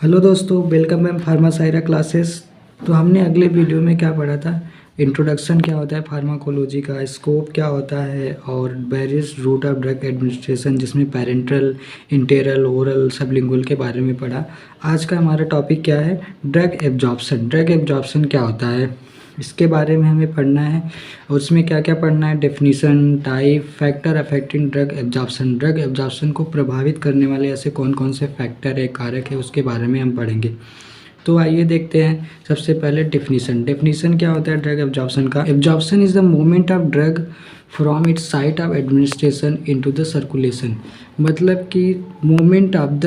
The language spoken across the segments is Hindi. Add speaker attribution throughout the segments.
Speaker 1: हेलो दोस्तों, वेलकम मैम फार्मासाइरा क्लासेस। तो हमने अगले वीडियो में क्या पढ़ा था? इंट्रोडक्शन क्या होता है फार्माकोलॉजी का, स्कोप क्या होता है और various route of drug administration, जिसमें पेरेंटल, इंटेरल, ओरल, सबलिंगुअल के बारे में पढ़ा। आज का हमारा टॉपिक क्या है? Drug absorption. ड्रग एब्जॉर्प्शन क्या होता है, इसके बारे में हमें पढ़ना है। और उसमें क्या क्या पढ़ना है? Definition, type, factor affecting drug absorption. Drug absorption को प्रभावित करने वाले ऐसे कौन कौन से फैक्टर है, कारक है, उसके बारे में हम पढ़ेंगे। तो आइए देखते हैं। सबसे पहले डेफिनीशन। डेफिनीशन क्या होता है ड्रग एब्जॉर्प्शन का? Absorption is the movement of drug from its site of administration into the circulation. मतलब कि मूवमेंट ऑफ द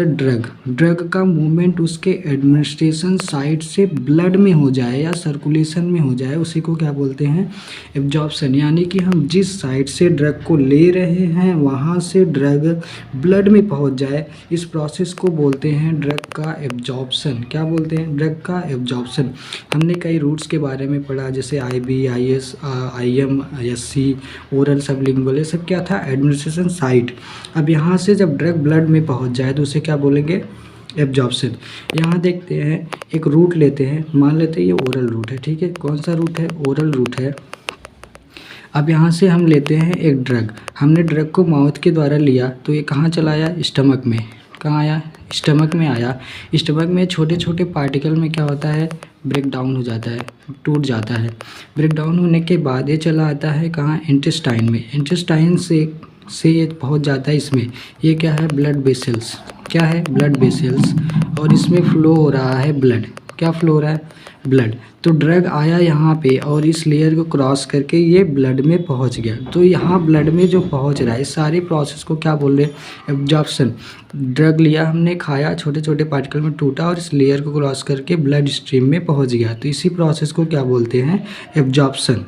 Speaker 1: ड्रग का मूवमेंट उसके एडमिनिस्ट्रेशन साइट से ब्लड में हो जाए या सर्कुलेशन में हो जाए, उसी को क्या बोलते हैं? एब्जॉर्प्शन। यानी कि हम जिस साइट से ड्रग को ले रहे हैं वहाँ से ड्रग ब्लड में पहुँच जाए, इस प्रोसेस को बोलते हैं ड्रग का एब्जॉर्प्शन। क्या बोलते हैं? ड्रग का एब्जॉर्प्शन। हमने कई रूट्स के बारे में पढ़ा, जैसे IB, IS, IM, SC, oral, sublingual. ये सब क्या था? Administration site. अब यहाँ से जब ड्रग ब्लड में पहुँच जाए तो उसे क्या बोलेंगे? एब्जॉर्प्शन। यहाँ देखते हैं, एक रूट लेते हैं, मान लेते हैं ये ओरल रूट है, ठीक है। कौन सा रूट है? ओरल रूट है। अब यहाँ से हम लेते हैं एक ड्रग। हमने ड्रग को माउथ के द्वारा लिया तो ये कहाँ चला आया? स्टमक में। कहाँ आया? स्टमक में आया। स्टमक में छोटे छोटे पार्टिकल में क्या होता है? ब्रेक डाउन हो जाता है, टूट जाता है। ब्रेक डाउन होने के बाद ये चला आता है कहाँ? इंटेस्टाइन में। इंटेस्टाइन से ये पहुँच जाता है इसमें। ये क्या है? Blood vessels. क्या है? Blood vessels. और इसमें फ्लो हो रहा है ब्लड। क्या फ्लो हो रहा है? ब्लड। तो ड्रग आया यहाँ पे और इस लेयर को क्रॉस करके ये ब्लड में पहुँच गया। तो यहाँ ब्लड में जो पहुँच रहा है, इस सारी प्रोसेस को क्या बोल रहे हैं? एब्जॉर्प्शन। ड्रग लिया हमने, खाया, छोटे छोटे पार्टिकल में टूटा और इस लेयर को क्रॉस करके ब्लड स्ट्रीम में पहुँच गया। तो इसी प्रोसेस को क्या बोलते हैं? एब्जॉर्प्शन।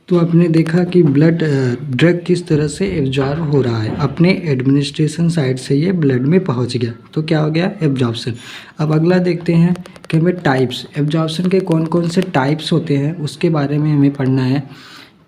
Speaker 1: तो आपने देखा कि ड्रग किस तरह से एब्जॉर्ब हो रहा है, अपने एडमिनिस्ट्रेशन साइड से ये ब्लड में पहुंच गया, तो क्या हो गया? एब्जॉर्प्शन। अब अगला देखते हैं कि हमें टाइप्स, एब्जॉर्प्शन के कौन कौन से टाइप्स होते हैं उसके बारे में हमें पढ़ना है।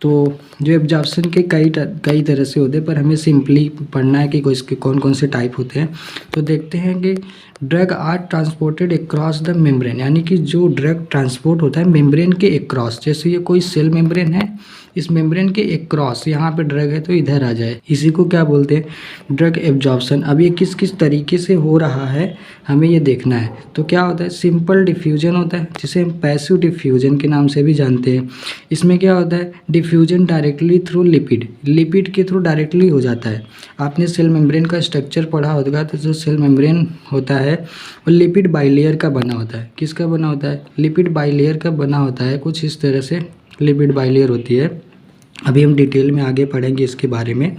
Speaker 1: तो जो एब्जॉर्प्शन के कई तरह से होते हैं, पर हमें सिंपली पढ़ना है कि इसके कौन कौन से टाइप होते हैं। तो देखते हैं कि drug are transported across the membrane. यानी कि जो ड्रग ट्रांसपोर्ट होता है मेम्ब्रेन के अक्रॉस, जैसे ये कोई सेल मेम्ब्रेन है, इस मेम्ब्रेन के अक्रॉस यहाँ पे ड्रग है तो इधर आ जाए, इसी को क्या बोलते हैं? Drug absorption. अब ये किस किस तरीके से हो रहा है हमें ये देखना है। तो क्या होता है? सिंपल डिफ्यूजन होता है, जिसे हम पैसिव डिफ्यूजन के नाम से भी जानते हैं। इसमें क्या होता है? डिफ्यूजन डायरेक्टली थ्रू लिपिड के थ्रू डायरेक्टली हो जाता है। आपने सेल मेम्ब्रेन का स्ट्रक्चर पढ़ा होगा, तो जो सेल मेम्ब्रेन होता है वो लिपिड बाइलेयर का बना होता है। किसका बना होता है? लिपिड बाइलेयर का बना होता है। कुछ इस तरह से लिपिड बाइलेयर होती है। अभी हम डिटेल में आगे पढ़ेंगे इसके बारे में।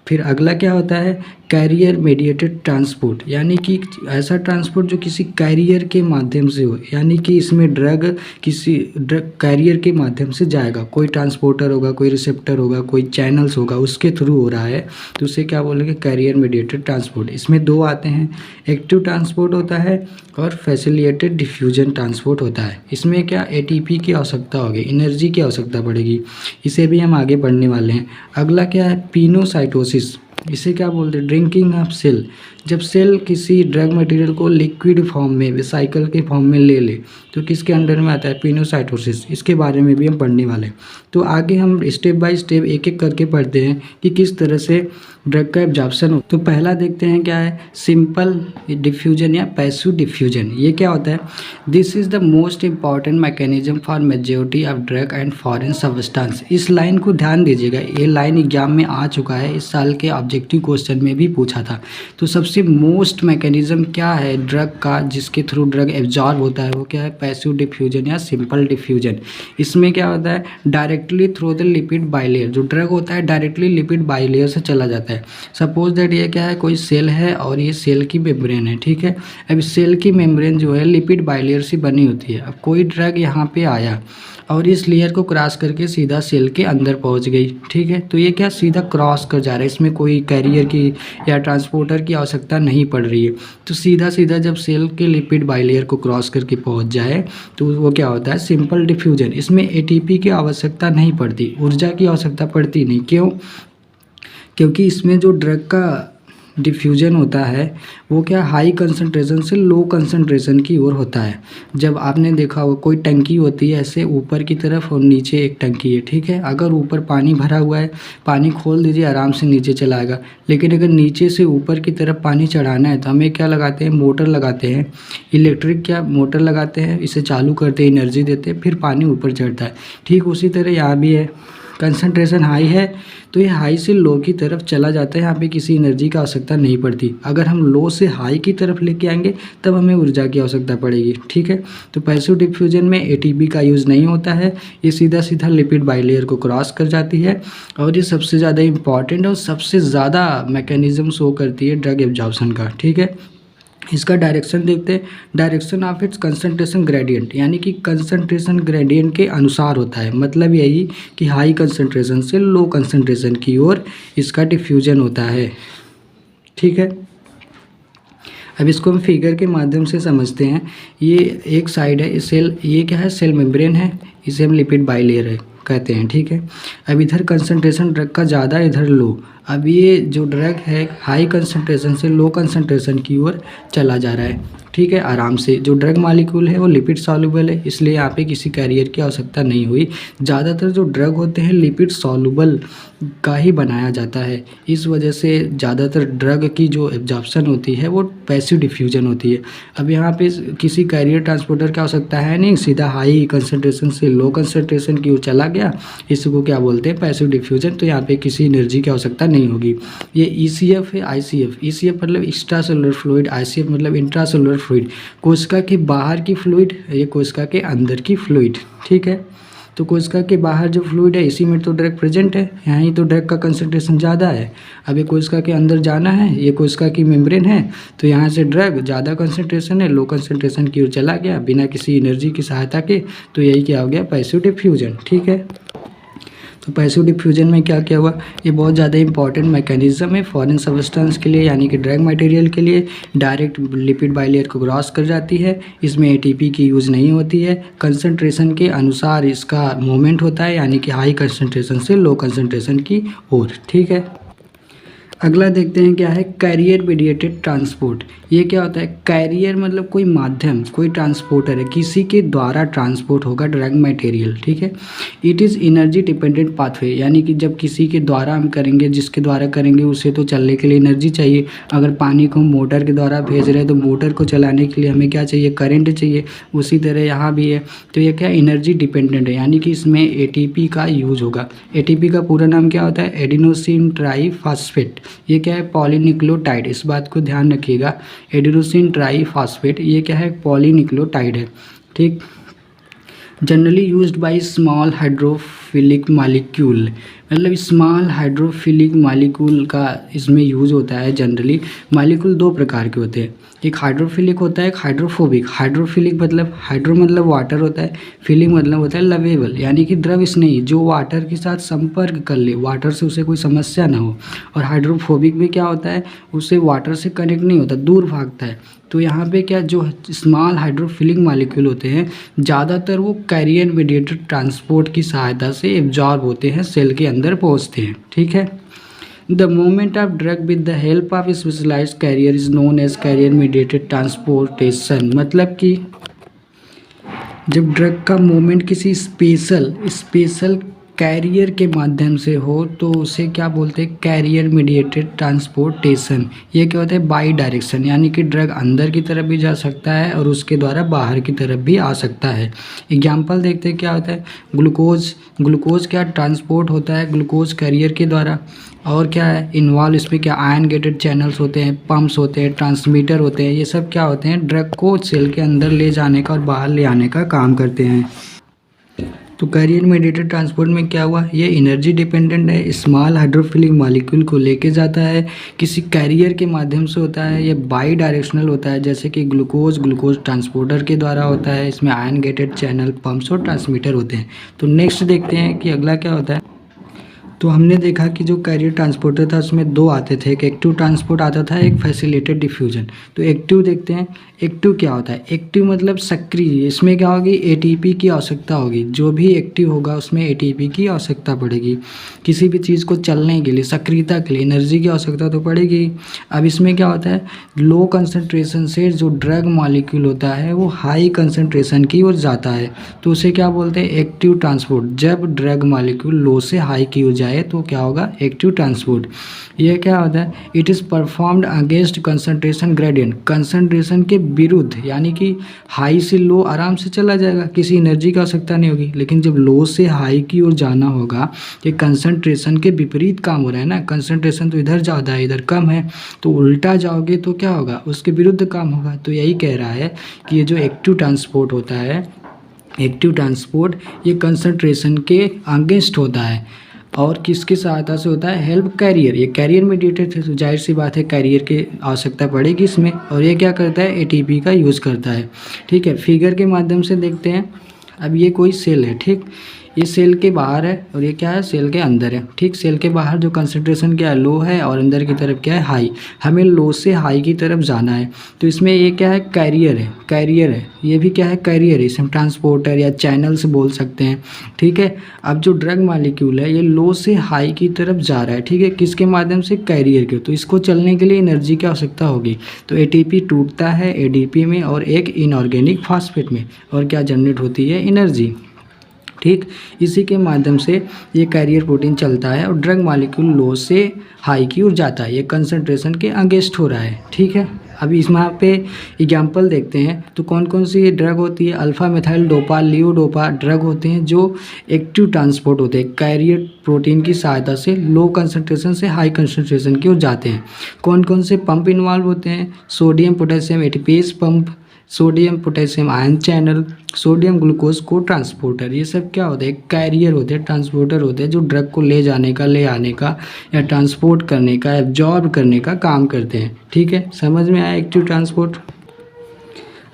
Speaker 1: फिर अगला क्या होता है? Carrier mediated transport. यानी कि ऐसा ट्रांसपोर्ट जो किसी कैरियर के माध्यम से हो, यानी कि इसमें ड्रग किसी ड्रग कैरियर के माध्यम से जाएगा। कोई ट्रांसपोर्टर होगा, कोई रिसेप्टर होगा, कोई चैनल्स होगा, उसके थ्रू हो रहा है, तो उसे क्या बोलेंगे? Carrier mediated transport. इसमें दो आते हैं, एक्टिव ट्रांसपोर्ट होता है और फैसिलिटेटेड डिफ्यूजन ट्रांसपोर्ट होता है। इसमें क्या ATP की आवश्यकता होगी, एनर्जी की आवश्यकता पड़ेगी, इसे भी हम आगे पढ़ने वाले हैं। अगला क्या है? पिनोसाइटोसिस। इसे क्या बोलते हैं? Drinking of cell. जब सेल किसी ड्रग मटेरियल को लिक्विड फॉर्म में, रिसाइकल के फॉर्म में ले ले, तो किसके अंडर में आता है? पिनोसाइटोसिस। इसके बारे में भी हम पढ़ने वाले हैं। तो आगे हम स्टेप बाय स्टेप एक एक करके पढ़ते हैं कि किस तरह से ड्रग का एब्जॉर्प्शन हो। तो पहला देखते हैं क्या है? सिंपल डिफ्यूजन या पैसिव डिफ्यूजन। ये क्या होता है? This is the most important mechanism for majority of drug and foreign substance. इस लाइन को ध्यान दीजिएगा, ये लाइन एग्जाम में आ चुका है, इस साल के ऑब्जेक्टिव क्वेश्चन में भी पूछा था। तो सबसे मोस्ट मैकेनिज्म क्या है ड्रग का, जिसके थ्रू ड्रग एब्जॉर्ब होता है, वो क्या है? पैसिव डिफ्यूजन या सिंपल डिफ्यूजन। इसमें क्या होता है? Directly through the lipid bilayer. जो ड्रग होता है डायरेक्टली लिपिड बाइलेयर से चला जाता है। सपोज दैट ये क्या है? कोई सेल है और ये सेल की मेम्ब्रेन है, ठीक है। अब सेल की मेम्ब्रेन जो है लिपिड बाइलेयर से बनी होती है। अब कोई ड्रग यहाँ पे आया और इस लेयर को क्रॉस करके सीधा सेल के अंदर पहुँच गई, ठीक है। तो ये क्या सीधा क्रॉस कर जा रहा है, इसमें कोई कैरियर की या ट्रांसपोर्टर की आवश्यकता नहीं पड़ रही है। तो सीधा सीधा जब सेल के लिपिड बाइलेयर को क्रॉस करके पहुँच जाए तो वो क्या होता है? Simple diffusion. इसमें ATP की आवश्यकता नहीं पड़ती, ऊर्जा की आवश्यकता पड़ती नहीं। क्यों? क्योंकि इसमें जो ड्रग का डिफ्यूजन होता है वो क्या हाई कंसंट्रेशन से लो कंसंट्रेशन की ओर होता है। जब आपने देखा होगा कोई टंकी होती है ऐसे ऊपर की तरफ और नीचे एक टंकी है, ठीक है। अगर ऊपर पानी भरा हुआ है, पानी खोल दीजिए आराम से नीचे चला आएगा। लेकिन अगर नीचे से ऊपर की तरफ पानी चढ़ाना है तो हमें क्या लगाते हैं, मोटर लगाते हैं, इलेक्ट्रिक क्या मोटर लगाते हैं, इसे चालू करते हैं, एनर्जी देते हैं, फिर पानी ऊपर चढ़ता है। ठीक उसी तरह यहाँ भी है, कंसंट्रेशन हाई है तो ये हाई से लो की तरफ चला जाता है, यहाँ पे किसी एनर्जी की आवश्यकता नहीं पड़ती। अगर हम लो से हाई की तरफ लेके आएंगे तब हमें ऊर्जा की आवश्यकता पड़ेगी, ठीक है। तो पैसिव डिफ्यूजन में एटीपी का यूज़ नहीं होता है, ये सीधा सीधा लिपिड बाइलेयर को क्रॉस कर जाती है और ये सबसे ज़्यादा इंपॉर्टेंट और सबसे ज़्यादा मैकेनिज्म शो करती है ड्रग एब्जॉर्प्शन का, ठीक है। इसका डायरेक्शन देखते हैं, direction of its concentration gradient, यानी कि कंसंट्रेशन ग्रेडियंट के अनुसार होता है। मतलब यही कि हाई कंसंट्रेशन से लो कंसंट्रेशन की ओर इसका डिफ्यूजन होता है, ठीक है। अब इसको हम फिगर के माध्यम से समझते हैं। ये एक साइड है सेल, ये क्या है, सेल मेम्ब्रेन है, इसे हम लिपिड बाइलेयर है कहते हैं, ठीक है। अब इधर कंसंट्रेशन ड्रग का ज़्यादा, इधर लो। अब ये जो ड्रग है हाई कंसंट्रेशन से लो कंसंट्रेशन की ओर चला जा रहा है, ठीक है, आराम से। जो ड्रग मॉलिक्यूल है वो लिपिड सॉल्युबल है, इसलिए यहाँ पे किसी कैरियर की आवश्यकता नहीं हुई। ज़्यादातर जो ड्रग होते हैं लिपिड सॉल्युबल का ही बनाया जाता है, इस वजह से ज़्यादातर ड्रग की जो एब्जॉर्प्शन होती है वो पैसिव डिफ्यूजन होती है। अब यहाँ पे किसी कैरियर ट्रांसपोर्टर की आवश्यकता है नहीं, सीधा हाई कंसंट्रेशन से लो कंसंट्रेशन की ओर चला गया, इसको क्या बोलते हैं, पैसिव डिफ्यूजन। तो यहाँ पे किसी एनर्जी की आवश्यकता नहीं होगी। ये ECF है, ICF। ECF मतलब एक्स्ट्रा सेलुलर फ्लूइड, ICF मतलब इंट्रा सेलुलर फ्लूइड, कोशिका के बाहर की फ्लूइड, ये कोशिका के अंदर की फ्लूइड, ठीक है। तो कोशिका के बाहर जो फ्लूइड है इसी में तो ड्रग प्रेजेंट है, यहाँ ही तो ड्रग का कंसंट्रेशन ज़्यादा है। अब ये कोशिका के अंदर जाना है, ये कोशिका की मेम्ब्रेन है, तो यहाँ से ड्रग ज़्यादा कंसंट्रेशन है, लो कंसंट्रेशन की ओर चला गया बिना किसी एनर्जी की सहायता के, तो यही क्या हो गया, पैसिव डिफ्यूजन, ठीक है। तो पैसिव डिफ्यूजन में क्या क्या हुआ, ये बहुत ज़्यादा इंपॉर्टेंट मैकेनिज्म है फॉरेन सब्सटेंस के लिए, यानी कि ड्रग मटेरियल के लिए डायरेक्ट लिपिड बाइलेयर को क्रॉस कर जाती है। इसमें एटीपी की यूज़ नहीं होती है, कंसंट्रेशन के अनुसार इसका मूवमेंट होता है, यानी कि हाई कंसंट्रेशन से लो कंसंट्रेशन की ओर, ठीक है। अगला देखते हैं क्या है, कैरियर मीडिएटेड ट्रांसपोर्ट। ये क्या होता है, कैरियर मतलब कोई माध्यम, कोई ट्रांसपोर्टर है, किसी के द्वारा ट्रांसपोर्ट होगा ड्रग मटेरियल, ठीक है। It is energy dependent pathway, यानी कि जब किसी के द्वारा हम करेंगे, जिसके द्वारा करेंगे उसे तो चलने के लिए एनर्जी चाहिए। अगर पानी को मोटर के द्वारा भेज रहे हैं तो मोटर को चलाने के लिए हमें क्या चाहिए, करंट चाहिए। उसी तरह यहाँ भी है, तो ये क्या एनर्जी डिपेंडेंट है, यानी कि इसमें एटीपी का यूज होगा। एटीपी का पूरा नाम क्या होता है, एडिनोसिन ट्राईफॉस्फेट। ये क्या है, पॉलीन्यूक्लियोटाइड, इस बात को ध्यान रखिएगा। एडिनोसिन ट्राईफॉस्फेट ये क्या है, पॉलीन्यूक्लियोटाइड है, ठीक। Generally used by small hydrophilic molecule, मतलब स्मॉल हाइड्रोफिलिक मॉलिक्यूल का इसमें यूज होता है। जनरली मॉलिक्यूल दो प्रकार के होते हैं, एक हाइड्रोफिलिक होता है, एक हाइड्रोफोबिक। हाइड्रोफिलिक मतलब हाइड्रो मतलब वाटर होता है, फिलिक मतलब होता है लवेबल, यानी कि द्रव स्नेही, जो वाटर के साथ संपर्क कर ले, वाटर से उसे कोई समस्या ना हो। और हाइड्रोफोबिक में क्या होता है, उसे वाटर से कनेक्ट नहीं होता, दूर भागता है। तो यहाँ पे क्या, जो स्मॉल हाइड्रोफिलिक मॉलिक्यूल होते हैं ज़्यादातर वो कैरियर मीडिएटेड ट्रांसपोर्ट की सहायता से एब्जॉर्ब होते हैं, सेल के अंदर पहुँचते हैं, ठीक है। The movement of drug with the help of specialised carrier is known as carrier mediated transportation. मतलब कि जब ड्रग का मूवमेंट किसी स्पेशल कैरियर के माध्यम से हो तो उसे क्या बोलते हैं, कैरियर मीडिएटेड ट्रांसपोर्टेशन। ये क्या होता है, बाई डायरेक्शन, यानी कि ड्रग अंदर की तरफ भी जा सकता है और उसके द्वारा बाहर की तरफ भी आ सकता है। एग्जाम्पल देखते हैं क्या होता है, ग्लूकोज क्या ट्रांसपोर्ट होता है ग्लूकोज कैरियर के द्वारा। और क्या है इन्वॉल्व, इसमें क्या आयन गेटेड चैनल्स होते हैं, पंप्स होते हैं, ट्रांसमीटर होते हैं, ये सब क्या होते हैं, ड्रग को सेल के अंदर ले जाने का और बाहर ले आने का काम करते हैं। तो कैरियर मीडिएटेड ट्रांसपोर्ट में क्या हुआ, ये एनर्जी डिपेंडेंट है, स्मॉल हाइड्रोफिलिक मॉलिक्यूल को लेके जाता है, किसी कैरियर के माध्यम से होता है, ये बाई डायरेक्शनल होता है, जैसे कि ग्लूकोज ट्रांसपोर्टर के द्वारा होता है, इसमें आयन गेटेड चैनल, पंप्स और ट्रांसमीटर होते हैं। तो नेक्स्ट देखते हैं कि अगला क्या होता है। तो हमने देखा कि जो कैरियर ट्रांसपोर्टर था उसमें दो आते थे, एक एक्टिव ट्रांसपोर्ट आता था, एक फैसिलिटेटेड डिफ्यूजन। तो एक्टिव देखते हैं, एक्टिव क्या होता है? एक्टिव मतलब सक्रिय। इसमें क्या होगी? एटीपी की आवश्यकता होगी। जो भी एक्टिव होगा उसमें एटीपी की आवश्यकता पड़ेगी। किसी भी चीज़ को चलने के लिए, सक्रियता के लिए एनर्जी की आवश्यकता तो पड़ेगी। अब इसमें क्या होता है? लो कंसंट्रेशन से जो ड्रग मॉलिक्यूल होता है वो हाई कंसंट्रेशन की ओर जाता है, तो उसे क्या बोलते हैं? Active transport. जब ड्रग मॉलिक्यूल लो से हाई की ओर जाए तो क्या होगा? Active transport. यह क्या होता है? It is performed against concentration gradient. Concentration के विरुद्ध, यानी कि हाई से लो आराम से चला जाएगा, किसी एनर्जी की आवश्यकता नहीं होगी। लेकिन जब लो से हाई की ओर जाना होगा, ये कंसंट्रेशन के विपरीत काम हो रहा है ना। कंसंट्रेशन तो इधर ज़्यादा है, इधर कम है, तो उल्टा जाओगे तो क्या होगा? उसके विरुद्ध काम होगा। तो यही कह रहा है कि ये जो एक्टिव ट्रांसपोर्ट होता है, एक्टिव ट्रांसपोर्ट, ये कंसंट्रेशन के अगेंस्ट होता है। और किसकी सहायता से होता है? Help carrier. ये कैरियर मीडिएटेड है, तो जाहिर सी बात है कैरियर की आवश्यकता पड़ेगी इसमें। और ये क्या करता है? एटीपी का यूज़ करता है। ठीक है, फिगर के माध्यम से देखते हैं। अब ये कोई सेल है, ठीक, ये सेल के बाहर है और ये क्या है? सेल के अंदर है। ठीक, सेल के बाहर जो कंसंट्रेशन क्या है? लो है, और अंदर की तरफ क्या है? हाई। हमें लो से हाई की तरफ जाना है, तो इसमें ये क्या है? कैरियर है, कैरियर है। ये भी क्या है? कैरियर है। इसे हम ट्रांसपोर्टर या चैनल्स बोल सकते हैं। ठीक है, अब जो ड्रग मॉलिक्यूल है ये लो से हाई की तरफ जा रहा है। ठीक है, किसके माध्यम से? कैरियर के। तो इसको चलने के लिए एनर्जी की आवश्यकता होगी। तो एटीपी टूटता है एडीपी में और एक इनऑर्गेनिक फॉस्फेट में, और क्या जनरेट होती है? एनर्जी। ठीक, इसी के माध्यम से ये कैरियर प्रोटीन चलता है और ड्रग मॉलिक्यूल लो से हाई की ओर जाता है। ये कंसंट्रेशन के अगेंस्ट हो रहा है। ठीक है, अभी इस यहाँ पे एग्जाम्पल देखते हैं। तो कौन कौन सी ड्रग होती है? अल्फा मेथाइल डोपा, लियोडोपा ड्रग होते हैं जो एक्टिव ट्रांसपोर्ट होते हैं, कैरियर प्रोटीन की सहायता से लो कंसंट्रेशन से हाई कंसंट्रेशन की ओर जाते हैं। कौन कौन से पंप इन्वॉल्व होते हैं? Sodium potassium ATPase pump, sodium potassium ion channel, sodium glucose को ट्रांसपोर्टर। ये सब क्या होते हैं? कैरियर होते हैं, ट्रांसपोर्टर होते हैं, जो ड्रग को ले जाने का, ले आने का या ट्रांसपोर्ट करने का, एब्जॉर्ब करने का काम करते हैं। ठीक है, समझ में आया एक्टिव ट्रांसपोर्ट।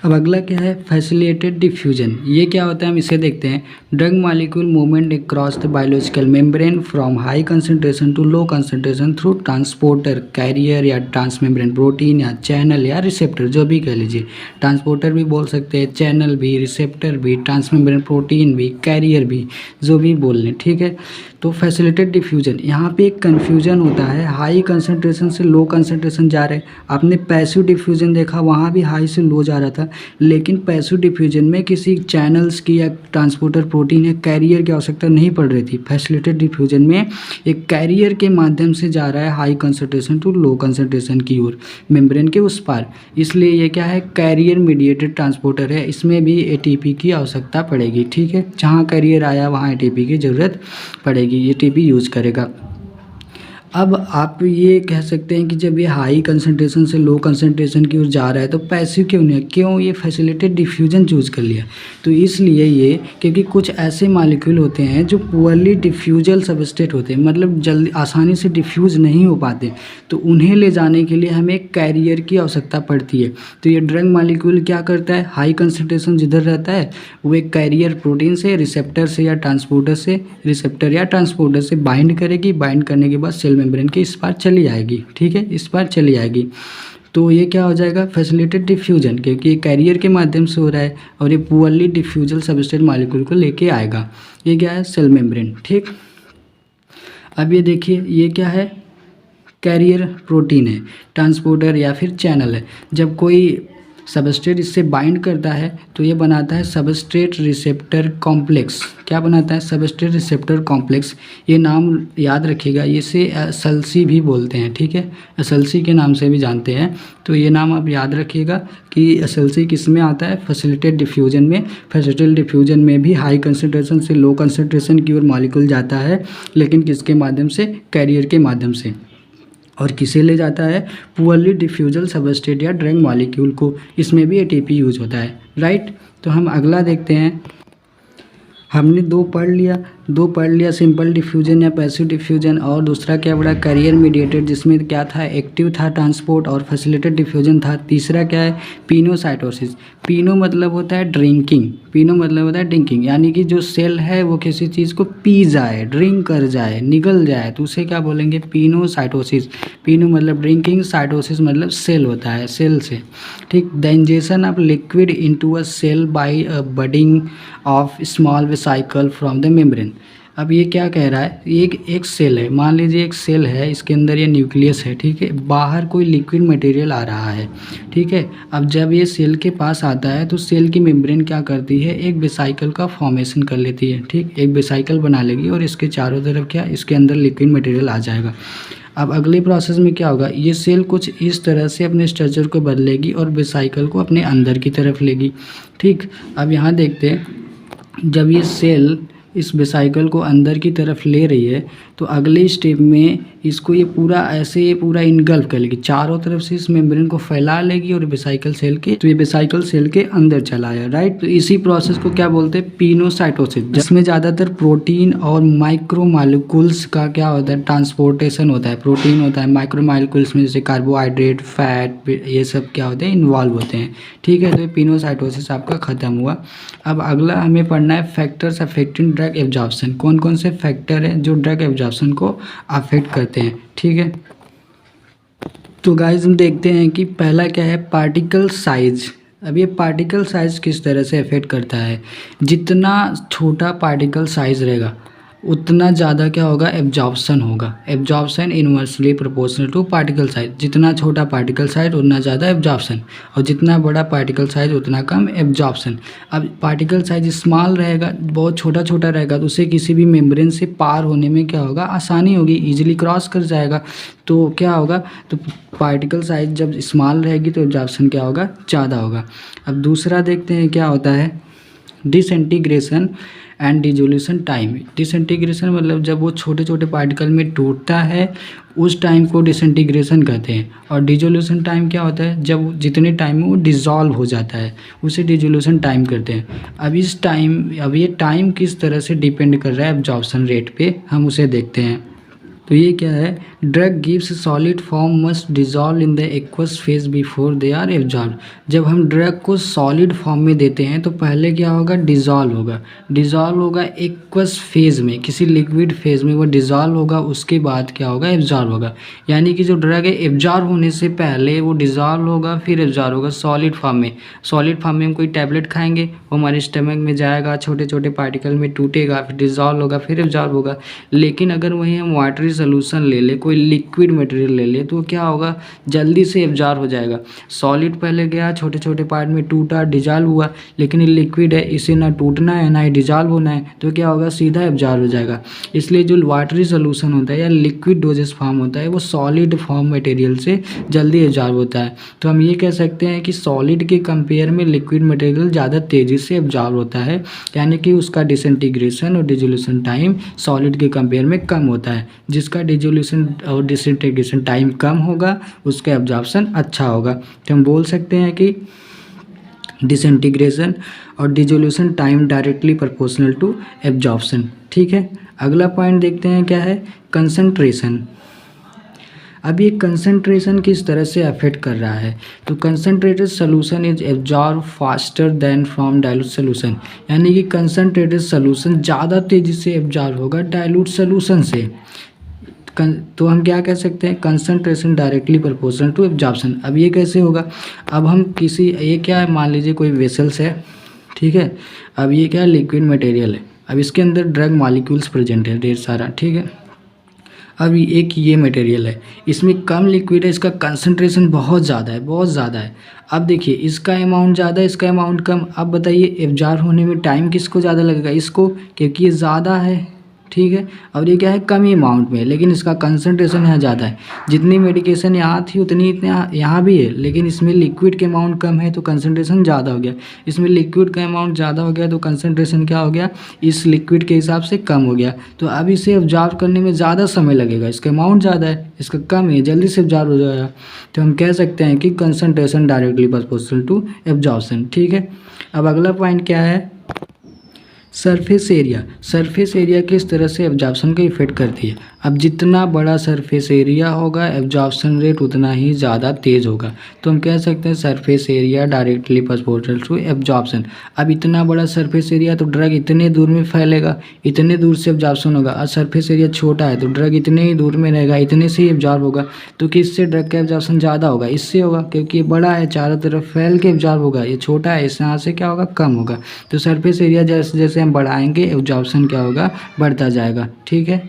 Speaker 1: अब अगला क्या है? Facilitated diffusion. ये क्या होता है? हम इसे देखते हैं। Drug molecule movement across the biological membrane from high concentration to low concentration through transporter, carrier या ट्रांसमेम्ब्रेन प्रोटीन या चैनल या रिसेप्टर, जो भी कह लीजिए। ट्रांसपोर्टर भी बोल सकते हैं, चैनल भी, रिसेप्टर भी, ट्रांसमेम्ब्रेन प्रोटीन भी, कैरियर भी, जो भी बोल लें। ठीक है, तो फैसिलिटेटेड डिफ्यूजन, यहाँ पे एक कन्फ्यूजन होता है। हाई कंसंट्रेशन से लो कंसंट्रेशन जा रहे हैं। आपने पैसिव डिफ्यूजन देखा, वहाँ भी हाई से लो जा रहा था, लेकिन पैसिव डिफ्यूजन में किसी चैनल्स की या ट्रांसपोर्टर प्रोटीन या कैरियर की आवश्यकता नहीं पड़ रही थी। फैसिलिटेटेड डिफ्यूजन में एक कैरियर के माध्यम से जा रहा है high concentration to low concentration की ओर, मेम्ब्रेन के उस पार। इसलिए ये क्या है? कैरियर मीडिएटेड ट्रांसपोर्टर है। इसमें भी एटीपी की आवश्यकता पड़ेगी। ठीक है, जहाँ कैरियर आया वहाँ एटीपी की ज़रूरत पड़ेगी, एटीपी यूज करेगा। अब आप ये कह सकते हैं कि जब ये हाई कंसंट्रेशन से लो कंसंट्रेशन की ओर जा रहा है तो पैसिव क्यों नहीं है? क्यों ये फैसिलिटेटेड डिफ्यूजन चूज कर लिया? तो इसलिए ये, क्योंकि कुछ ऐसे मॉलिक्यूल होते हैं जो पुअरली डिफ्यूजल सबस्ट्रेट होते हैं, मतलब जल्दी आसानी से डिफ्यूज़ नहीं हो पाते, तो उन्हें ले जाने के लिए हमें कैरियर की आवश्यकता पड़ती है। तो ये ड्रग मॉलिक्यूल क्या करता है? हाई कंसंट्रेशन जिधर रहता है वो एक कैरियर प्रोटीन से, रिसेप्टर से या ट्रांसपोर्टर से, रिसेप्टर या ट्रांसपोर्टर से बाइंड करेगी। बाइंड करने के बाद सेल मेम्ब्रेन के इस पार चली जाएगी। ठीक है, इस पार चली जाएगी। तो ये क्या हो जाएगा? फैसिलिटेटेड डिफ्यूजन, क्योंकि ये कैरियर के माध्यम से हो रहा है और ये पुअरली डिफ्यूजल सबस्ट्रेट मॉलिक्यूल को लेके आएगा। ये क्या है? Cell membrane. ठीक, अब ये देखिए, ये क्या है? कैरियर प्रोटीन है, ट्रांसपोर्टर या फिर चैनल है। जब कोई सबस्ट्रेट इससे बाइंड करता है तो ये बनाता है सबस्ट्रेट रिसेप्टर कॉम्प्लेक्स। क्या बनाता है? Substrate receptor complex. ये नाम याद रखिएगा, इसे एसएलसी भी बोलते हैं। ठीक है, एसएलसी के नाम से भी जानते हैं। तो ये नाम आप याद रखिएगा कि एसएलसी किस में आता है? फैसिलिटेटेड डिफ्यूजन में। फैसिलिटेटेड डिफ्यूजन में भी हाई कंसंट्रेशन से लो कंसंट्रेशन की ओर मॉलिक्यूल जाता है, लेकिन किसके माध्यम से? कैरियर के माध्यम से। और किसे ले जाता है? पुअरली डिफ्यूजल सबस्ट्रेट या ड्रग मॉलिक्यूल को। इसमें भी एटीपी यूज होता है, राइट। तो हम अगला देखते हैं। हमने दो पढ़ लिया सिंपल डिफ्यूजन या पैसिव डिफ्यूजन, और दूसरा क्या पढ़ा, कैरियर मीडिएटेड, जिसमें क्या था, एक्टिव था ट्रांसपोर्ट और फैसिलिटेटेड डिफ्यूजन था। तीसरा क्या है, पिनोसाइटोसिस। पिनो मतलब होता है ड्रिंकिंग, पिनो मतलब होता है ड्रिंकिंग, यानी कि जो सेल है वो किसी चीज़ को पी जाए, ड्रिंक कर जाए, निगल जाए, तो उसे क्या बोलेंगे, पिनोसाइटोसिस। पिनो मतलब ड्रिंकिंग, साइटोसिस मतलब सेल होता है, सेल से, ठीक। The injection of liquid into a cell by a budding of small vesicle from the membrane. अब ये क्या कह रहा है, ये एक सेल है, मान लीजिए एक सेल है, इसके अंदर ये न्यूक्लियस है, ठीक है, बाहर कोई लिक्विड मटेरियल आ रहा है, ठीक है। अब जब ये सेल के पास आता है तो सेल की मेम्ब्रेन क्या करती है, एक वेसिकल का फॉर्मेशन कर लेती है, ठीक, एक वेसिकल बना लेगी और इसके चारों तरफ क्या, इसके अंदर लिक्विड मटेरियल आ जाएगा। अब अगले प्रोसेस में क्या होगा, ये सेल कुछ इस तरह से अपने स्ट्रक्चर को बदलेगी और वेसिकल को अपने अंदर की तरफ लेगी, ठीक। अब यहाँ देखते हैं, जब ये सेल इस वेसिकल को अंदर की तरफ ले रही है तो अगले स्टेप में इसको ये पूरा ऐसे ये पूरा इनगल्फ कर लेगी, चारों तरफ से इस मेम्ब्रेन को फैला लेगी और वेसिकल सेल के, तो ये वेसिकल सेल के अंदर चला आया, राइट। तो इसी प्रोसेस को क्या बोलते हैं, पिनोसाइटोसिस, जिसमें ज़्यादातर प्रोटीन और माइक्रो मालिक्यूल्स का क्या होता है, ट्रांसपोर्टेशन होता है, प्रोटीन होता है, माइक्रो मालिक्यूल्स में जैसे कार्बोहाइड्रेट, फैट, ये सब क्या होते हैं, इन्वॉल्व होते हैं, ठीक है। तो ये पिनोसाइटोसिस आपका ख़त्म हुआ। अब अगला हमें पढ़ना है फैक्टर्स अफेक्टिंग ड्रग एब्जॉर्प्शन, कौन कौन से फैक्टर हैं जो ड्रग एब्जॉर्प्शन को अफेक्ट करते हैं, ठीक है। तो गाइस हम देखते हैं कि पहला क्या है, पार्टिकल साइज। अब ये पार्टिकल साइज किस तरह से अफेक्ट करता है, जितना छोटा पार्टिकल साइज रहेगा उतना ज़्यादा क्या होगा, एब्जॉर्प्शन होगा। Absorption inversely proportional to particle size, जितना छोटा पार्टिकल साइज उतना ज़्यादा एब्जॉर्प्शन, और जितना बड़ा पार्टिकल साइज उतना कम एब्जॉर्प्शन। अब पार्टिकल साइज स्मॉल रहेगा, बहुत छोटा छोटा रहेगा, तो उसे किसी भी मेम्ब्रेन से पार होने में क्या होगा, आसानी होगी, ईजिली क्रॉस कर जाएगा। तो क्या होगा, तो पार्टिकल साइज जब स्मॉल रहेगी तो एब्जॉर्प्शन क्या होगा, ज़्यादा होगा। अब दूसरा देखते हैं क्या होता है, disintegration and dissolution time. Disintegration मतलब जब वो छोटे छोटे पार्टिकल में टूटता है उस टाइम को डिसइंटीग्रेशन कहते हैं, और डिसोल्यूशन टाइम क्या होता है, जब जितने टाइम में वो डिज़ोल्व हो जाता है उसे डिसोल्यूशन टाइम करते हैं। अब ये टाइम किस तरह से डिपेंड कर रहा है एब्जॉर्प्शन रेट पे, हम उसे देखते हैं। तो ये क्या है, drug gives solid form must dissolve in the aqueous phase before they are absorb. जब हम ड्रग को सॉलिड फॉर्म में देते हैं तो पहले क्या होगा, डिजॉल्व होगा एक्वस फेज में, किसी लिक्विड फेज में वो डिजॉल्व होगा, उसके बाद क्या होगा, एब्जॉर्ब होगा। यानी कि जो ड्रग है एब्जॉर्ब होने से पहले वो डिजॉल्व होगा, फिर एब्जॉर्ब होगा सॉलिड फॉर्म में। सॉलिड फॉर्म में हम कोई टैबलेट खाएंगे, वो हमारे स्टमक में जाएगा, छोटे छोटे पार्टिकल में टूटेगा, फिर डिजॉल्व होगा, फिर एब्जॉर्ब होगा। लेकिन अगर वहीं हम वाटरी सोल्यूशन ले ले, कोई लिक्विड मटेरियल ले ले, तो क्या होगा, जल्दी से एब्जॉर्ब हो जाएगा। सॉलिड पहले गया, छोटे छोटे पार्ट में टूटा, डिजॉल्व हुआ, लेकिन ये लिक्विड है, इसे ना टूटना है ना ही डिजॉल्व होना है, तो क्या होगा, सीधा एब्जॉर्ब हो जाएगा। इसलिए जो वाटरी सोल्यूशन होता है या लिक्विड डोजेस फॉर्म होता है वो सॉलिड फॉर्म मटेरियल से जल्दी एब्जॉर्ब होता है। तो हम ये कह सकते हैं कि सॉलिड के कंपेयर में लिक्विड मटेरियल ज़्यादा तेज़ी से एब्जॉर्ब होता है, यानी कि उसका डिसइंटीग्रेशन और डिसोल्यूशन टाइम सॉलिड के कंपेयर में कम होता है। जिसका डिसोल्यूशन और डिसइंटीग्रेशन टाइम कम होगा उसका एब्जॉर्प्शन अच्छा होगा। तो हम बोल सकते हैं कि डिसइंटीग्रेशन और dissolution time directly proportional to absorption, ठीक है। अगला पॉइंट देखते हैं क्या है, कंसंट्रेशन। अब ये कंसंट्रेशन किस तरह से अफेक्ट कर रहा है, तो concentrated solution is absorb faster than from dilute solution, यानी कि कंसंट्रेटेड सोल्यूशन ज़्यादा तेज़ी से एब्जॉर्ब होगा डाइल्यूट सोल्यूशन से। तो हम क्या कह सकते हैं, concentration directly proportional to absorption. अब ये कैसे होगा, अब हम किसी, ये क्या है, मान लीजिए कोई वेसल्स है, ठीक है। अब ये क्या है, लिक्विड मटेरियल है, अब इसके अंदर ड्रग मॉलिक्यूल्स प्रेजेंट है ढेर सारा, ठीक है। अब एक ये मटेरियल है, इसमें कम लिक्विड है, इसका कंसंट्रेशन बहुत ज़्यादा है। अब देखिए इसका अमाउंट ज़्यादा है, इसका अमाउंट कम। अब बताइए एब्जॉर्ब होने में टाइम किसको ज़्यादा लगेगा, इसको, क्योंकि ये ज़्यादा है, ठीक है। और ये क्या है, कम ही अमाउंट में, लेकिन इसका कंसंट्रेशन यहाँ ज़्यादा है। जितनी मेडिकेशन यहाँ थी उतनी इतना यहाँ भी है, लेकिन इसमें लिक्विड के अमाउंट कम है तो कंसंट्रेशन ज़्यादा हो गया। इसमें लिक्विड का अमाउंट ज़्यादा हो गया तो कंसंट्रेशन क्या हो गया, इस लिक्विड के हिसाब से कम हो गया। तो अब इसे ऑब्जर्व करने में ज़्यादा समय लगेगा, इसका अमाउंट ज़्यादा है, इसका कम है, जल्दी से ऑब्जर्व हो जाएगा। तो हम कह सकते हैं कि concentration directly proportional to absorption, ठीक है। अब अगला पॉइंट क्या है, सरफेस एरिया किस तरह से एब्जॉर्प्शन को इफेक्ट करती है। अब जितना बड़ा सरफेस एरिया होगा एब्जॉर्प्शन रेट उतना ही ज़्यादा तेज़ होगा। तो हम कह सकते हैं surface area directly proportional to absorption. अब इतना बड़ा सरफेस एरिया तो ड्रग इतने दूर में फैलेगा, इतने दूर से एब्जॉर्प्शन होगा। और सरफेस एरिया छोटा है तो ड्रग इतने ही दूर में रहेगा, इतने से ही एब्जॉर्ब होगा। तो किससे ड्रग का एब्जॉर्प्शन ज़्यादा होगा? इससे होगा, क्योंकि ये बड़ा है चारों तरफ फैल के एब्जॉर्ब होगा। ये छोटा है, इस यहाँ से क्या होगा? कम होगा। तो सरफेस एरिया जैसे जैसे हम बढ़ाएंगे एब्जॉर्प्शन क्या होगा? बढ़ता जाएगा। ठीक है,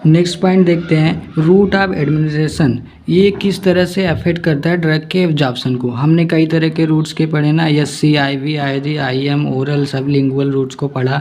Speaker 1: नेक्स्ट पॉइंट देखते हैं रूट ऑफ एडमिनिस्ट्रेशन। ये किस तरह से अफेक्ट करता है ड्रग के एब्जॉर्प्शन को। हमने कई तरह के रूट्स के पढ़े ना, SC, IV, IG, IM, oral, सब लिंगुअल रूट्स को पढ़ा।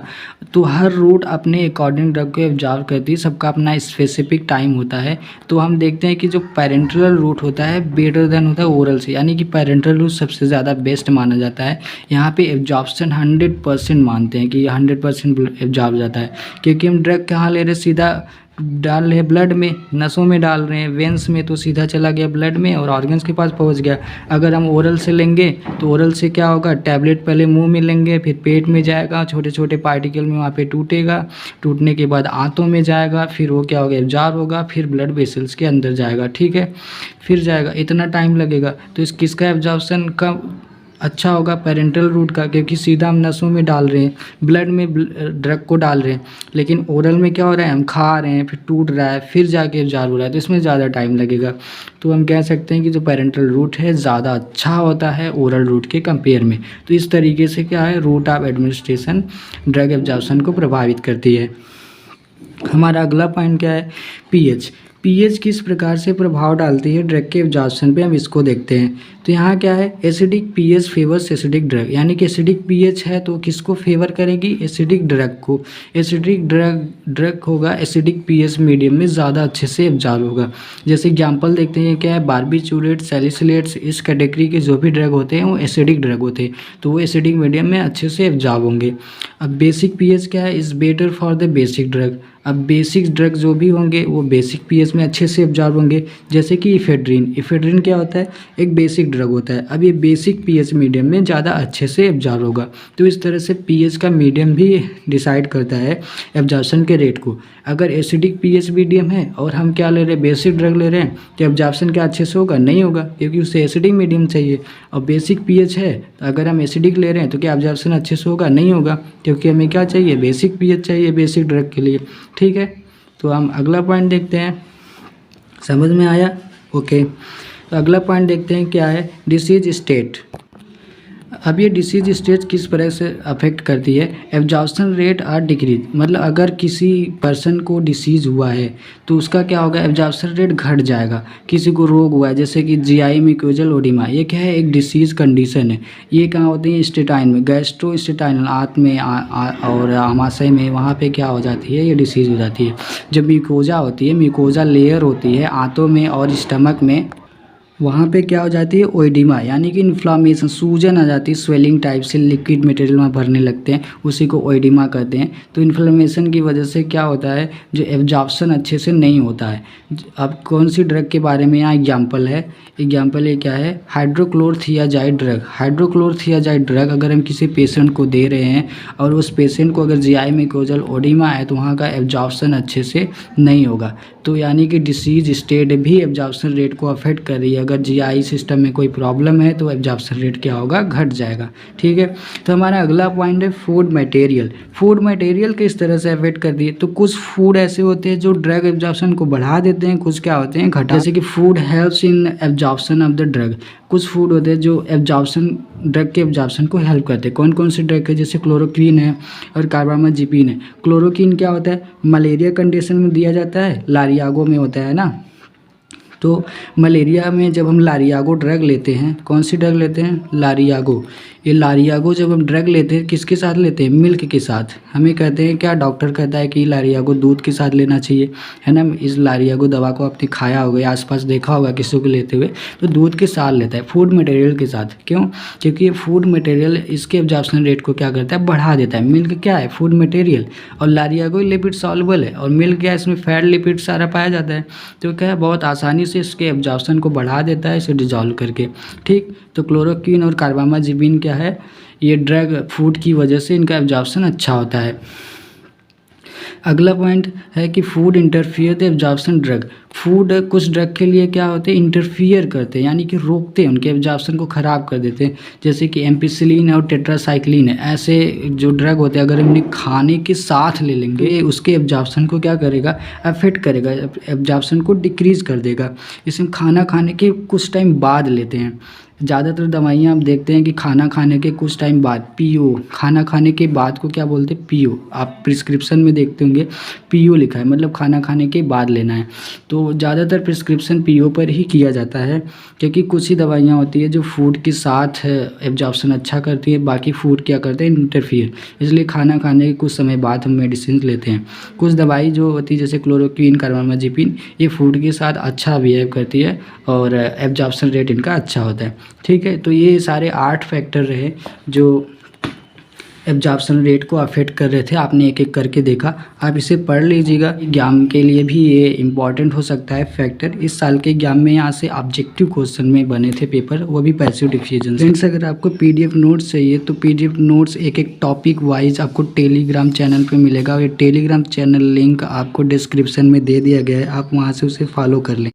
Speaker 1: तो हर रूट अपने अकॉर्डिंग ड्रग को एब्जॉर्ब करती है, सबका अपना स्पेसिफिक टाइम होता है। तो हम देखते हैं कि जो पेरेंटल रूट होता है बेटर देन होता है ओरल से, यानी कि पेरेंटल रूट सबसे ज़्यादा बेस्ट माना जाता है। यहाँ पे एब्जॉर्प्शन 100% मानते हैं कि 100% एब्जॉर्ब जाता है, क्योंकि हम ड्रग कहाँ ले रहे हैं? सीधा डाल रहे हैं ब्लड में, नसों में डाल रहे हैं, वेंस में, तो सीधा चला गया ब्लड में और ऑर्गन्स के पास पहुंच गया। अगर हम ओरल से लेंगे तो ओरल से क्या होगा? टैबलेट पहले मुंह में लेंगे, फिर पेट में जाएगा, छोटे छोटे पार्टिकल में वहाँ पे टूटेगा, टूटने के बाद आंतों में जाएगा, फिर वो क्या होगा? एब्जॉर्ब होगा, फिर ब्लड वेसल्स के अंदर जाएगा। ठीक है, फिर जाएगा, इतना टाइम लगेगा। तो इस किसका एब्जॉर्प्शन का अच्छा होगा? पेरेंटल रूट का, क्योंकि सीधा हम नसों में डाल रहे हैं, ब्लड में ड्रग को डाल रहे हैं। लेकिन ओरल में क्या हो रहा है? हम खा रहे हैं, फिर टूट रहा है, फिर जाके एब्जॉर्ब हो रहा है, तो इसमें ज़्यादा टाइम लगेगा। तो हम कह सकते हैं कि जो पेरेंटल रूट है ज़्यादा अच्छा होता है ओरल रूट के कंपेयर में। तो इस तरीके से क्या है, route of administration drug absorption को प्रभावित करती है। हमारा अगला पॉइंट क्या है? पीएच किस प्रकार से प्रभाव डालती है ड्रग के एब्जॉर्प्शन पे, हम इसको देखते हैं। तो यहाँ क्या है? Acidic pH favours acidic drug, यानी कि एसिडिक पीएच है तो किसको फेवर करेगी? एसिडिक ड्रग को। एसिडिक ड्रग होगा एसिडिक पीएच मीडियम में ज़्यादा अच्छे से एब्जॉर्ब होगा। जैसे एग्जाम्पल देखते हैं, क्या है? बारबिचूरेट, सैलिसिलेट्स, इस कैटेगरी के जो भी ड्रग होते हैं वो एसिडिक ड्रग होते हैं, तो वो एसिडिक मीडियम में अच्छे से एब्जॉर्ब होंगे। अब बेसिक पीएच क्या है? Is better for the basic drug. अब बेसिक ड्रग जो भी होंगे वो बेसिक पीएच में अच्छे से एब्जॉर्ब होंगे। जैसे कि इफेड्रिन क्या होता है? एक बेसिक ड्रग होता है। अब ये बेसिक पीएच मीडियम में ज़्यादा अच्छे से एब्जॉर्ब होगा। तो इस तरह से पीएच का मीडियम भी डिसाइड करता है एब्जॉर्प्शन के रेट को। अगर एसिडिक पीएच मीडियम है और हम क्या ले रहे हैं? बेसिक ड्रग ले रहे हैं, तो एब्जॉर्प्शन क्या अच्छे से होगा? नहीं होगा, क्योंकि उसे एसिडिक मीडियम चाहिए। और बेसिक पीएच है तो अगर हम एसिडिक ले रहे हैं तो क्या एब्जॉर्प्शन अच्छे से होगा? नहीं होगा, क्योंकि हमें क्या चाहिए? बेसिक पीएच चाहिए बेसिक ड्रग के लिए। ठीक है, तो हम अगला पॉइंट देखते हैं। समझ में आया? ओके, तो अगला पॉइंट देखते हैं क्या है? Disease state. अब ये डिसीज स्टेज किस तरह से अफेक्ट करती है? एब्जॉर्प्शन रेट आर डिक्रीज, मतलब अगर किसी पर्सन को डिसीज़ हुआ है तो उसका क्या होगा? एब्जॉर्प्शन रेट घट जाएगा। किसी को रोग हुआ है जैसे कि GI म्यूकोजल ओडिमा, ये क्या है? एक डिसीज़ कंडीशन है। ये कहाँ होती है? स्टेटाइन में, गैस्ट्रोस्टेटाइनल, आंत में और आमाशय में, वहाँ पे क्या हो जाती है? ये डिसीज़ हो जाती है। जब म्यूकोजा होती है, म्यूकोजा लेयर होती है आंतों में और स्टमक में, वहाँ पे क्या हो जाती है? ओइडिमा, यानी कि इन्फ्लामेशन, सूजन आ जाती है, स्वेलिंग टाइप से लिक्विड मटेरियल वहाँ भरने लगते हैं, उसी को ओइडिमा कहते हैं। तो इन्फ्लामेशन की वजह से क्या होता है? जो एब्जॉर्प्शन अच्छे से नहीं होता है। अब कौन सी ड्रग के बारे में यहाँ एग्जाम्पल है? एग्जाम्पल ये क्या है? हाइड्रोक्लोरथियाजाइड ड्रग। हाइड्रोक्लोरथियाजाइड ड्रग अगर हम किसी पेशेंट को दे रहे हैं और उस पेशेंट को अगर GI म्यूकोजल ओडिमा है तो वहाँ का एब्जॉर्प्शन अच्छे से नहीं होगा। तो यानी कि डिसीज स्टेट भी एब्जॉर्प्शन रेट को अफेक्ट कर रही है। अगर GI सिस्टम में कोई प्रॉब्लम है तो एब्जॉर्प्शन रेट क्या होगा? घट जाएगा। ठीक है, तो हमारा अगला पॉइंट है फूड मटेरियल। फूड मटेरियल किस तरह से अफेक्ट करती है? तो कुछ फूड ऐसे होते हैं जो ड्रग एब्जॉर्प्शन को बढ़ा देते हैं, कुछ क्या होते हैं? घटा। जैसे कि food helps in absorption of the drug. कुछ फूड होते हैं जो एब्जॉर्प्शन, ड्रग के एब्जॉर्प्शन को हेल्प करते हैं। कौन कौन से ड्रग है? जैसे क्लोरोक्वीन है और कार्बामाजिपिन है। क्लोरोक्वीन क्या होता है? मलेरिया कंडीशन में दिया जाता है, लारियागो में होता है ना। तो मलेरिया में जब हम लारियागो ड्रग लेते हैं, कौन सी ड्रग लेते हैं? लारियागो। ये लारियागो जब हम ड्रग लेते हैं किसके साथ लेते हैं? मिल्क के साथ। हमें कहते हैं क्या, डॉक्टर कहता है कि लारियागो दूध के साथ लेना चाहिए, है ना। इस लारियागो दवा को आपने खाया होगा, आसपास देखा होगा किसी को लेते हुए, तो दूध के साथ लेता है, फूड मटेरियल के साथ। क्यों? क्योंकि ये फूड मटेरियल इसके एब्जॉर्प्शन रेट को क्या करता है? बढ़ा देता है। मिल्क क्या है? फूड मटेरियल, और लारियागो लिपिड सॉल्युबल है, और मिल्क क्या है? इसमें फैट लिपिड सारा पाया जाता है। तो क्या है? बहुत आसानी से इसके एब्जॉर्प्शन को बढ़ा देता है इसे डिजॉल्व करके। ठीक, तो क्लोरोक्वीन और कार्बामाजिपिन क्या है? ये ड्रग फूड की वजह से इनका एब्जॉर्प्शन अच्छा होता है। अगला पॉइंट है कि food interfere the absorption drug. Food कुछ ड्रग के लिए क्या होते हैं, इंटरफियर करते हैं, यानी कि रोकते हैं, उनके एब्जॉर्प्शन को ख़राब कर देते हैं। जैसे कि एम्पिसिलिन है और टेट्रासाइक्लिन है, ऐसे जो ड्रग होते हैं अगर इन्हें खाने के साथ ले लेंगे उसके एब्जॉर्प्शन को क्या करेगा, अफेक्ट करेगा, एब्जॉर्प्शन को डिक्रीज़ कर देगा। इसे खाना खाने के कुछ टाइम बाद लेते हैं। ज़्यादातर दवाइयाँ आप देखते हैं कि खाना खाने के कुछ टाइम बाद पीओ, खाना खाने के बाद को क्या बोलते हैं, पीओ। आप प्रिस्क्रिप्शन में देखते होंगे पीओ लिखा है, मतलब खाना खाने के बाद लेना है। तो ज़्यादातर प्रिस्क्रिप्शन पीओ पर ही किया जाता है, क्योंकि कुछ ही दवाइयाँ होती है जो फूड के साथ एब्जॉर्प्शन अच्छा करती है, बाकी फूड क्या करते हैं, इंटरफियर। इसलिए खाना खाने के कुछ समय बाद हम मेडिसिन लेते हैं। कुछ दवाई जो होती है जैसे क्लोरोक्वीन, कार्बामेजेपिन, ये फूड के साथ अच्छा बिहेव करती है और एब्जॉर्प्शन रेट इनका अच्छा होता है। ठीक है, तो ये सारे 8 फैक्टर रहे जो एब्जॉर्प्शन रेट को अफेक्ट कर रहे थे। आपने एक एक करके देखा, आप इसे पढ़ लीजिएगा। एग्जाम के लिए भी ये इम्पॉर्टेंट हो सकता है फैक्टर। इस साल के एग्जाम में यहाँ से ऑब्जेक्टिव क्वेश्चन में बने थे पेपर, वो भी पैसिव डिफ्यूजन। फ्रेंड्स, अगर आपको पीडीएफ नोट्स चाहिए तो पीडीएफ नोट्स एक एक टॉपिक वाइज आपको टेलीग्राम चैनल पे मिलेगा। और ये टेलीग्राम चैनल लिंक आपको डिस्क्रिप्शन में दे दिया गया है, आप वहाँ से उसे फॉलो कर लें।